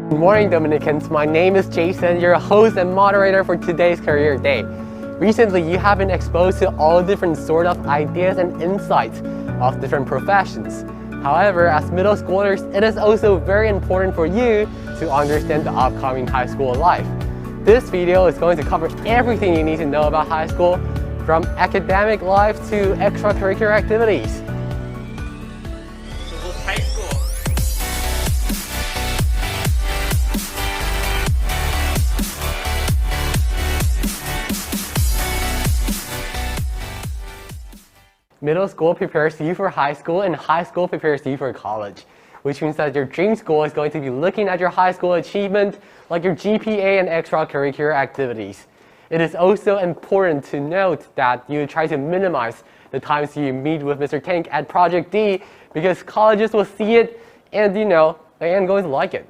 Good morning, Dominicans. My name is Jason, your host and moderator for today's Career Day. Recently, you have been exposed to all different sort of ideas and insights of different professions. However, as middle schoolers, it is also very important for you to understand the upcoming high school life. This video is going to cover everything you need to know about high school, from academic life to extracurricular activities. So what's high school? Middle school prepares you for high school, and high school prepares you for college, which means that your dream school is going to be looking at your high school achievement, like your GPA and extracurricular activities. It is also important to note that you try to minimize the times you meet with Mr. Tank at Project D, because colleges will see it and they ain't going to like it.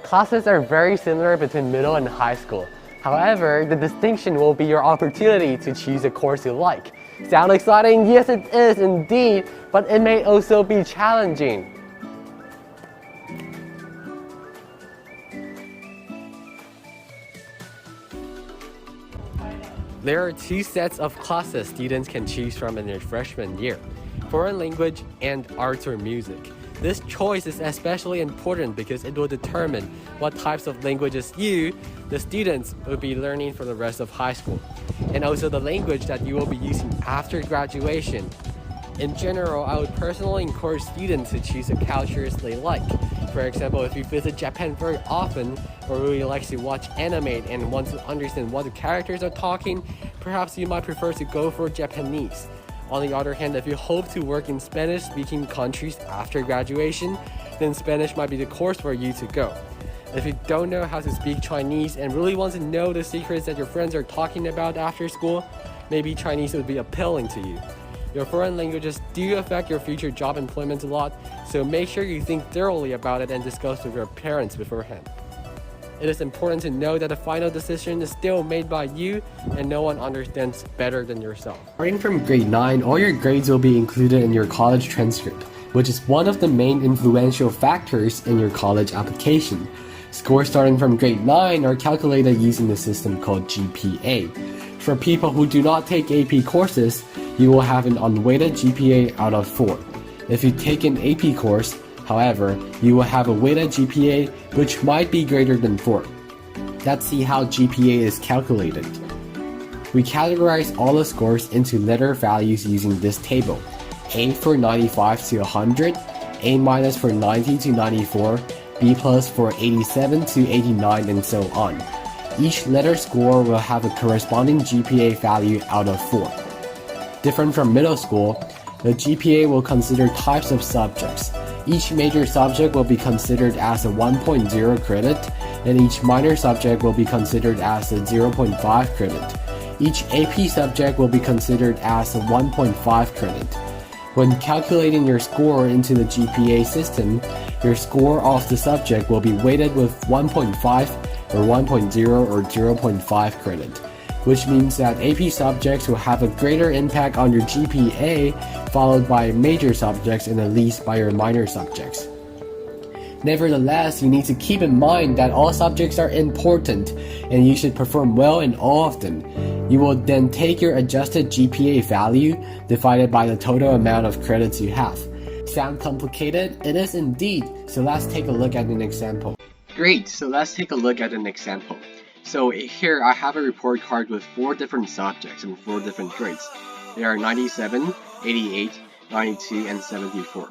Classes are very similar between middle and high school. However, the distinction will be your opportunity to choose a course you like. Sound exciting? Yes, it is indeed, but it may also be challenging. There are two sets of classes students can choose from in their freshman year: foreign language and arts or music. This choice is especially important because it will determine what types of languages the students, will be learning for the rest of high school, and also the language that you will be using after graduation. In general, I would personally encourage students to choose the cultures they like. For example, if you visit Japan very often, or really like to watch anime and want to understand what the characters are talking, perhaps you might prefer to go for Japanese. On the other hand, if you hope to work in Spanish-speaking countries after graduation, then Spanish might be the course for you to go. If you don't know how to speak Chinese and really want to know the secrets that your friends are talking about after school, maybe Chinese would be appealing to you. Your foreign languages do affect your future job employment a lot, so make sure you think thoroughly about it and discuss with your parents beforehand. It is important to know that the final decision is still made by you, and no one understands better than yourself. Starting from grade 9, all your grades will be included in your college transcript, which is one of the main influential factors in your college application. Scores starting from grade 9 are calculated using the system called GPA. For people who do not take AP courses, you will have an unweighted GPA out of 4. If you take an AP course, however, you will have a weighted GPA which might be greater than 4. Let's see how GPA is calculated. We categorize all the scores into letter values using this table: A for 95 to 100, A minus for 90 to 94, B plus for 87 to 89, and so on. Each letter score will have a corresponding GPA value out of 4. Different from middle school, the GPA will consider types of subjects. Each major subject will be considered as a 1.0 credit, and each minor subject will be considered as a 0.5 credit. Each AP subject will be considered as a 1.5 credit. When calculating your score into the GPA system, your score of the subject will be weighted with 1.5 or 1.0 or 0.5 credit, which means that AP subjects will have a greater impact on your GPA, followed by major subjects and the least by your minor subjects. Nevertheless, you need to keep in mind that all subjects are important and you should perform well in all of them. You will then take your adjusted GPA value divided by the total amount of credits you have. Sound complicated? It is indeed, so let's take a look at an example. Great, so let's take a look at an example. So here I have a report card with 4 different subjects and 4 different grades. They are 97, 88, 92, and 74.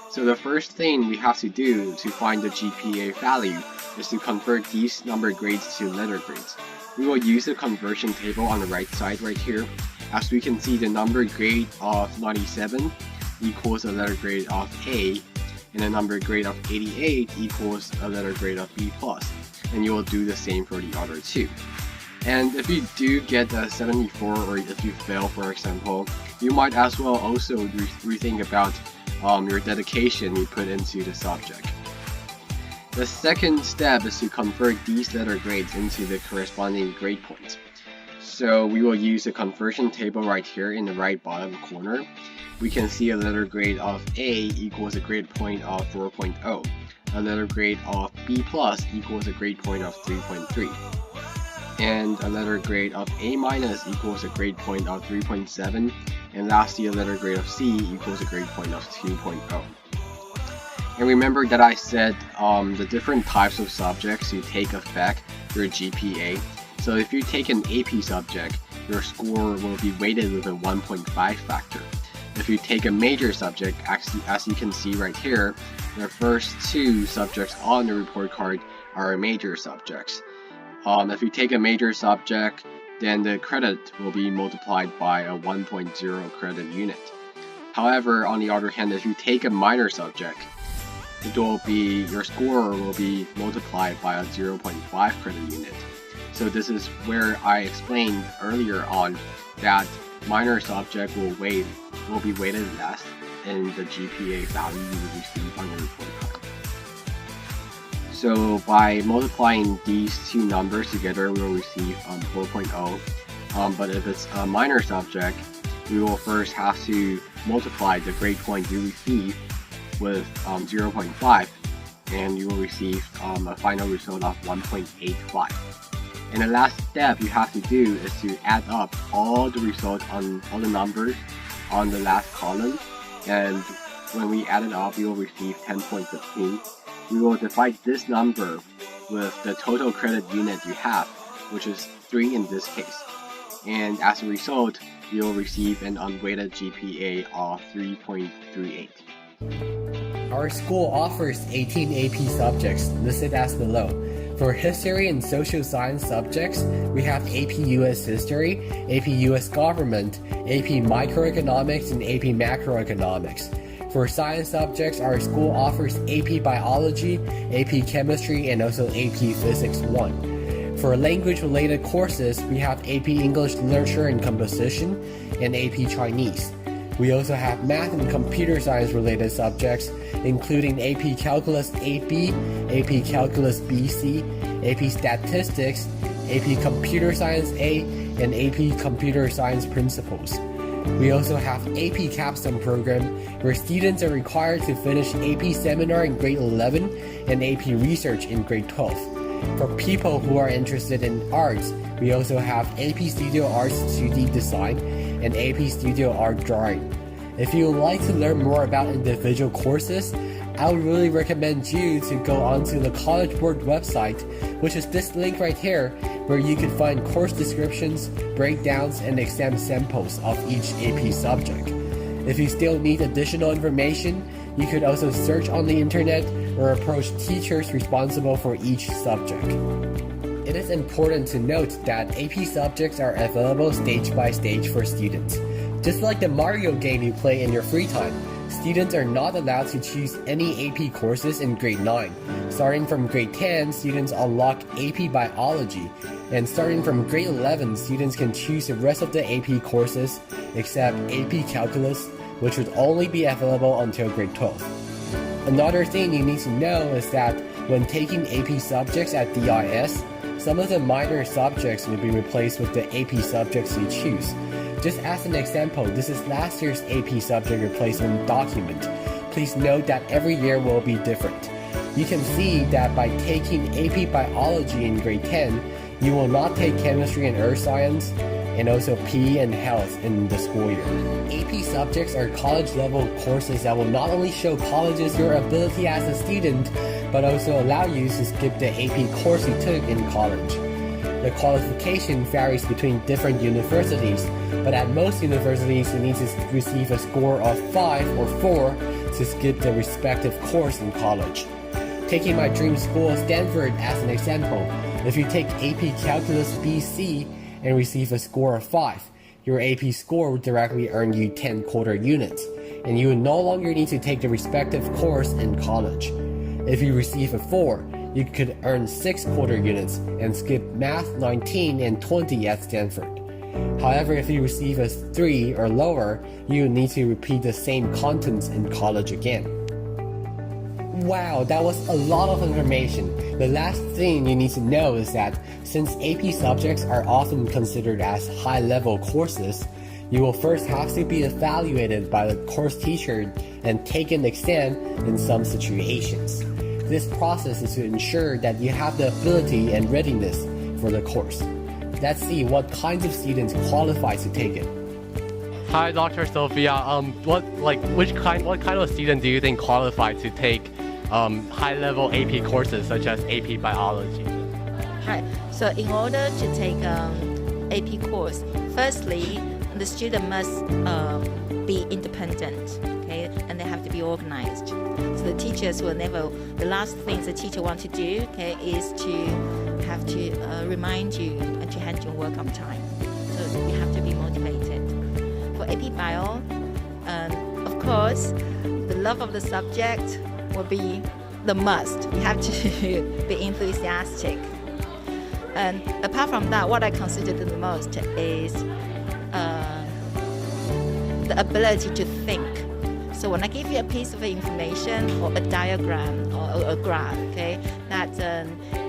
So the first thing we have to do to find the GPA value is to convert these number grades to letter grades. We will use the conversion table on the right side right here. As we can see, the number grade of 97 equals a letter grade of A, and the number grade of 88 equals a letter grade of B+. And you will do the same for the other two. And if you do get a 74, or if you fail, for example, you might as well also rethink about your dedication you put into the subject. The second step is to convert these letter grades into the corresponding grade points. So we will use the conversion table right here in the right bottom corner. We can see a letter grade of A equals a grade point of 4.0. a letter grade of B plus equals a grade point of 3.3. And a letter grade of A minus equals a grade point of 3.7. And lastly, a letter grade of C equals a grade point of 2.0. And remember that I said the different types of subjects you take affect your GPA. So if you take an AP subject, your score will be weighted with a 1.5 factor. If you take a major subject, as you can see right here, the first two subjects on the report card are major subjects. If you take a major subject, then the credit will be multiplied by a 1.0 credit unit. However, on the other hand, if you take a minor subject, your score will be multiplied by a 0.5 credit unit. So this is where I explained earlier on that minor subject will be weighted less in the GPA value you will receive on your report card. So by multiplying these two numbers together, we will receive 4.0. But if it's a minor subject, we will first have to multiply the grade point you receive with 0.5, and you will receive a final result of 1.85. And the last step you have to do is to add up all the results on all the numbers on the last column, and when we add it up, we will receive 10.15. We will divide this number with the total credit unit you have, which is 3 in this case. And as a result, you will receive an unweighted GPA of 3.38. Our school offers 18 AP subjects listed as below. For history and social science subjects, we have AP US History, AP US Government, AP Microeconomics, and AP Macroeconomics. For science subjects, our school offers AP Biology, AP Chemistry, and also AP Physics 1. For language-related courses, we have AP English Literature and Composition, and AP Chinese. We also have math and computer science related subjects, including AP Calculus AB, AP Calculus BC, AP Statistics, AP Computer Science A, and AP Computer Science Principles. We also have AP Capstone program, where students are required to finish AP Seminar in grade 11 and AP Research in grade 12. For people who are interested in arts, we also have AP Studio Arts 2D Design and AP Studio Art Drawing. If you would like to learn more about individual courses, I would really recommend you to go onto the College Board website, which is this link right here, where you can find course descriptions, breakdowns, and exam samples of each AP subject. If you still need additional information, you could also search on the internet or approach teachers responsible for each subject. It is important to note that AP subjects are available stage by stage for students. Just like the Mario game you play in your free time, students are not allowed to choose any AP courses in grade 9. Starting from grade 10, students unlock AP Biology, and starting from grade 11, students can choose the rest of the AP courses except AP Calculus, which would only be available until grade 12. Another thing you need to know is that when taking AP subjects at DIS, some of the minor subjects will be replaced with the AP subjects you choose. Just as an example, this is last year's AP subject replacement document. Please note that every year will be different. You can see that by taking AP Biology in grade 10, you will not take Chemistry and Earth Science, and also PE and Health in the school year. AP subjects are college-level courses that will not only show colleges your ability as a student, but also allow you to skip the AP course you took in college. The qualification varies between different universities, but at most universities you need to receive a score of 5 or 4 to skip the respective course in college. Taking my dream school, Stanford, as an example, if you take AP Calculus BC and receive a score of 5, your AP score would directly earn you 10 quarter units, and you would no longer need to take the respective course in college. If you receive a 4, you could earn 6 quarter units and skip Math 19 and 20 at Stanford. However, if you receive a 3 or lower, you need to repeat the same contents in college again. Wow, that was a lot of information. The last thing you need to know is that since AP subjects are often considered as high-level courses, you will first have to be evaluated by the course teacher and take an exam in some situations. This process is to ensure that you have the ability and readiness for the course. Let's see what kinds of students qualify to take it. Hi, Dr. Sophia. What kind of student do you think qualify to take high-level AP courses such as AP Biology? Hi. So in order to take AP course, firstly, the student must be independent, okay, and they have to be organized. So the teachers will never. The last thing the teacher wants to do, okay, is to have to remind you and to hand your work on time. So you have to be motivated. For AP Bio, of course, the love of the subject will be the must. You have to be enthusiastic. And apart from that, what I consider the most is the ability to think. So when I give you a piece of information or a diagram or a graph, okay, that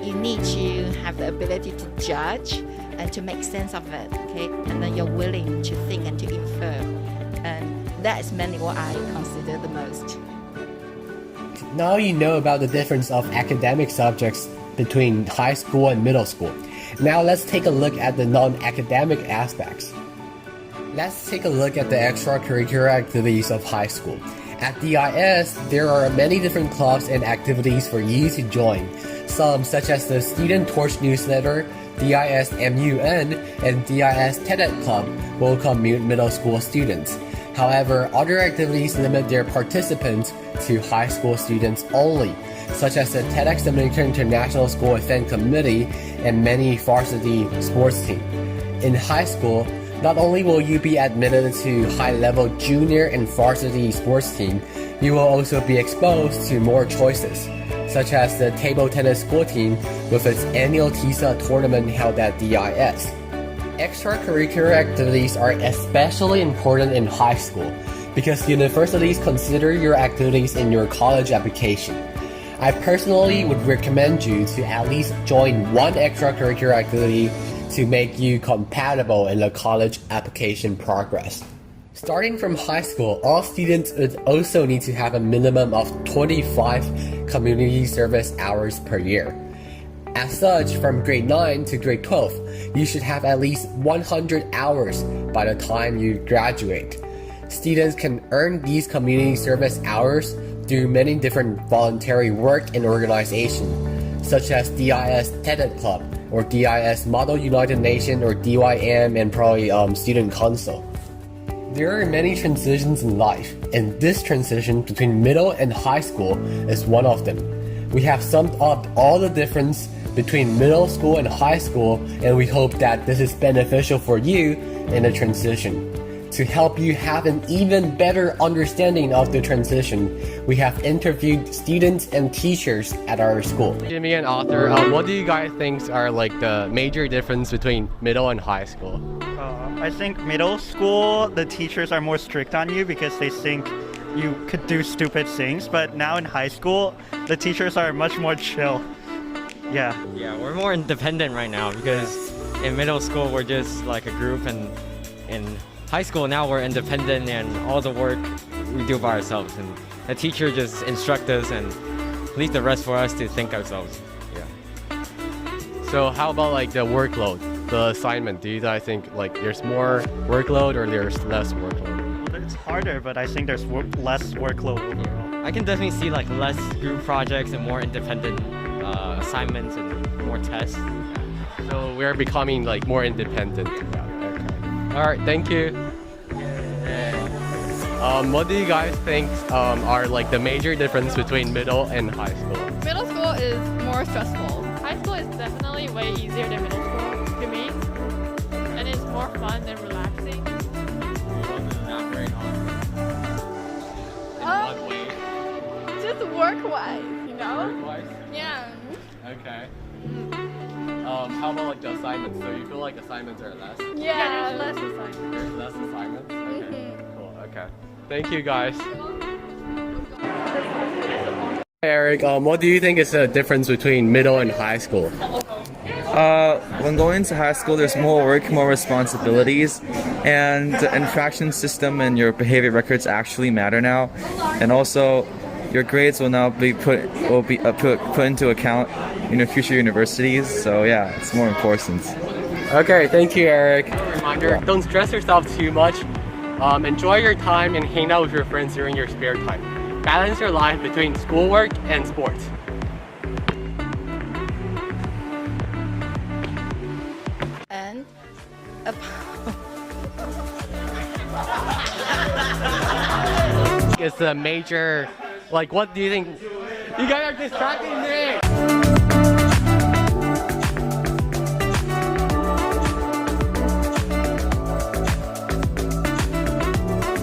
you need to have the ability to judge and to make sense of it, okay, and then you're willing to think and to infer. And that is mainly what I consider the most. Now you know about the difference of academic subjects between high school and middle school. Now let's take a look at the non-academic aspects. Let's take a look at the extracurricular activities of high school. At DIS, there are many different clubs and activities for you to join. Some, such as the Student Torch Newsletter, DIS MUN, and DIS TEDx Club, welcome middle school students. However, other activities limit their participants to high school students only, such as the TEDx Dominican International School Event Committee and many varsity sports teams. In high school, not only will you be admitted to high-level junior and varsity sports team, you will also be exposed to more choices, such as the table tennis school team with its annual TISA tournament held at DIS. Extracurricular activities are especially important in high school because universities consider your activities in your college application. I personally would recommend you to at least join one extracurricular activity to make you compatible in the college application progress. Starting from high school, all students would also need to have a minimum of 25 community service hours per year. As such, from grade 9 to grade 12, you should have at least 100 hours by the time you graduate. Students can earn these community service hours through many different voluntary work and organizations, such as DIS TEDx Club, or DIS Model United Nations, or DYM, and probably Student Council. There are many transitions in life, and this transition between middle and high school is one of them. We have summed up all the difference between middle school and high school, and we hope that this is beneficial for you in the transition. To help you have an even better understanding of the transition, we have interviewed students and teachers at our school. Jimmy and Arthur, what do you guys think are like the major difference between middle and high school? I think middle school, the teachers are more strict on you because they think you could do stupid things, but now in high school, the teachers are much more chill. Yeah, we're more independent right now because in middle school we're just like a group, and in high school now we're independent and all the work we do by ourselves, and the teacher just instructs us and leaves the rest for us to think ourselves. Yeah. So how about like the workload, the assignment? Do you guys think like there's more workload or there's less workload? It's harder, but I think there's less workload overall. I can definitely see like less group projects and more independent assignments and more tests. So we're becoming like more independent. All right, thank you. What do you guys think are like the major difference between middle and high school? Middle school is more stressful. High school is definitely way easier than middle school to me, and it's more fun and relaxing. Not very hard. In what way? Just work-wise, you know? Work-wise? Yeah. Okay. How about like the assignments? So you feel like assignments are less? Yeah, there's less assignments. There's less assignments? Okay, cool, okay. Thank you guys. Eric, what do you think is the difference between middle and high school? When going to high school, there's more work, more responsibilities, and the infraction system and your behavior records actually matter now. And also, your grades will now be put into account in your future universities. So yeah, it's more important. Okay, thank you, Eric. Reminder: don't stress yourself too much. Enjoy your time and hang out with your friends during your spare time. Balance your life between schoolwork and sports. And It's a major, like, what do you think? You guys are distracting me!